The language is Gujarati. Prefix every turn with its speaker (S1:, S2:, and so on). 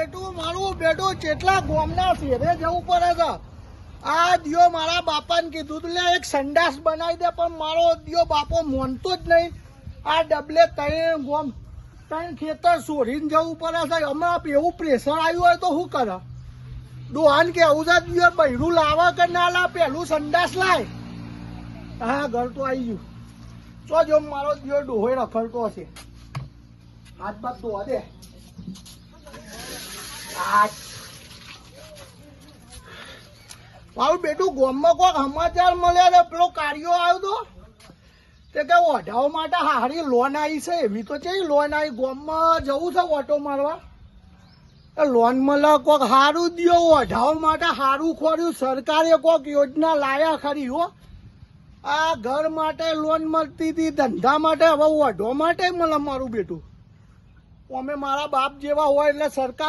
S1: બેટું મારું બેટું કેટલા ગોમના શેરે જવું પડે છે. આ દિયો મારા બાપાને કીધું તું લે એક સંડાસ બનાવી દે, પણ મારો દિયો બાપો મોનતો જ નહીં. આ ડબલે ત્રણ ખેતર છોડીને જવું પડે છે. હમણાં એવું પ્રેશર આવ્યું હોય તો શું કરે? ડોહાન કેવું છે દિયો બૈરું લાવે કે ના લા, પેલું સંડાસ લાય. હા ઘર તો આવી ગયું. તો જો મારો દિયો ડોહોય રખડતો હશે. હાથ બાદ ધોવા દે. મારું બેટું ગામમાં કોઈક સમાચાર મળ્યા ને પેલો કાર્યો આવ્યો તો તે કે ઓઢાવ માટે હારી લોન આવી છે. એવી તો છે લોન આવી, ગામમાં જવું છે ઓટો મારવા. લોન મળે કોઈક સારું દિયો, ઓઢાવ માટે સારું ખોર્યું. સરકારે કોઈક યોજના લાયા ખરી હો. આ ઘર માટે લોન મળતી હતી, ધંધા માટે, હવે ઓઢો માટે મળે મારું બેટું. અમે મારા બાપ જેવા હોય એટલે સરકાર